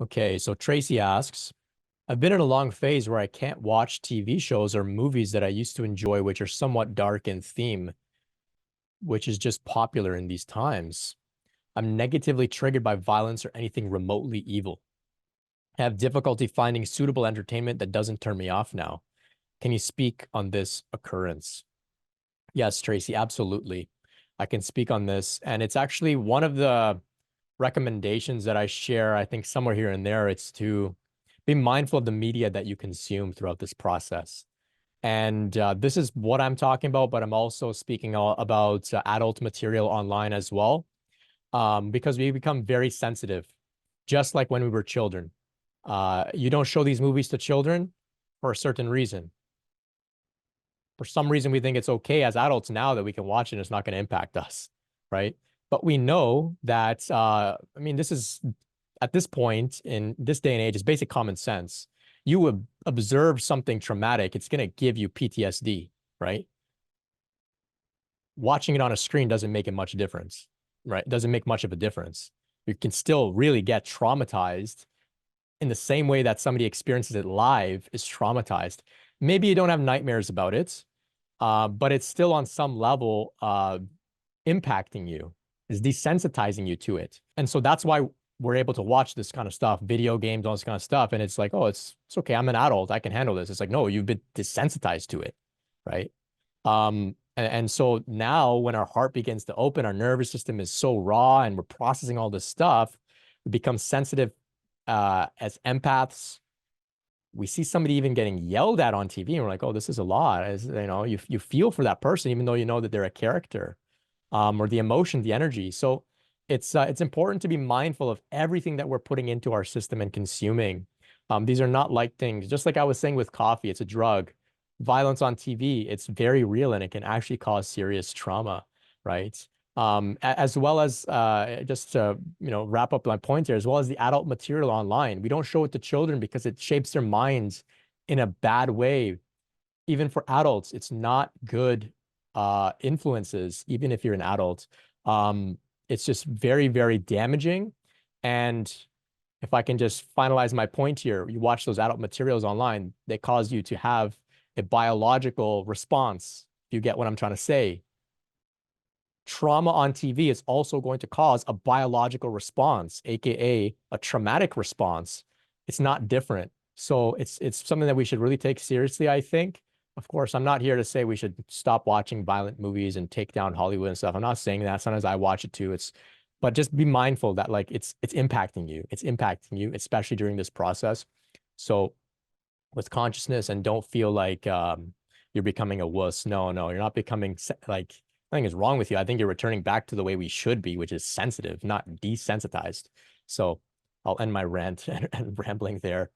Okay, so Tracy asks, I've been in a long phase where I can't watch TV shows or movies that I used to enjoy, which are somewhat dark in theme, which is just popular in these times. I'm negatively triggered by violence or anything remotely evil. I have difficulty finding suitable entertainment that doesn't turn me off now. Can you speak on this occurrence? Yes, Tracy, absolutely. I can speak on this. And it's actually one of the recommendations that I share, I think somewhere here and there, it's to be mindful of the media that you consume throughout this process. And this is what I'm talking about, but I'm also speaking about adult material online as well, because we become very sensitive, just like when we were children. You don't show these movies to children for a certain reason. For some reason, we think it's okay as adults now that we can watch it and it's not going to impact us, right? But we know that, I mean, this is at this point in this day and age, it's basic common sense. You would observe something traumatic, it's going to give you PTSD, right? Watching it on a screen doesn't make it much difference, right? It doesn't make much of a difference. You can still really get traumatized in the same way that somebody experiences it live is traumatized. Maybe you don't have nightmares about it, but it's still on some level impacting you, is desensitizing you to it. And so that's why we're able to watch this kind of stuff, video games, all this kind of stuff. And it's like, oh, it's okay. I'm an adult. I can handle this. It's like, no, you've been desensitized to it, right? And so now when our heart begins to open, our nervous system is so raw and we're processing all this stuff, we become sensitive as empaths. We see somebody even getting yelled at on TV, and we're like, oh, this is a lot. As, you know, you feel for that person, even though you know that they're a character, or the emotion, the energy. So it's important to be mindful of everything that we're putting into our system and consuming. These are not light things. Just like I was saying with coffee, it's a drug. Violence on TV, it's very real and it can actually cause serious trauma, right? As well as just to wrap up my point here, as well as the adult material online. We don't show it to children because it shapes their minds in a bad way. Even for adults, it's not good influences, even if you're an adult. It's just very, very damaging. And if I can just finalize my point here, you watch those adult materials online, they cause you to have a biological response. If you get what I'm trying to say, trauma on TV is also going to cause a biological response, aka a traumatic response. It's not different. So it's something that we should really take seriously, I think. Of course, I'm not here to say we should stop watching violent movies and take down Hollywood and stuff. I'm not saying that. Sometimes I watch it too. But just be mindful that like it's impacting you. It's impacting you, especially during this process. So with consciousness, and don't feel like you're becoming a wuss. No, no, you're not becoming like nothing is wrong with you. I think you're returning back to the way we should be, which is sensitive, not desensitized. So I'll end my rant and rambling there.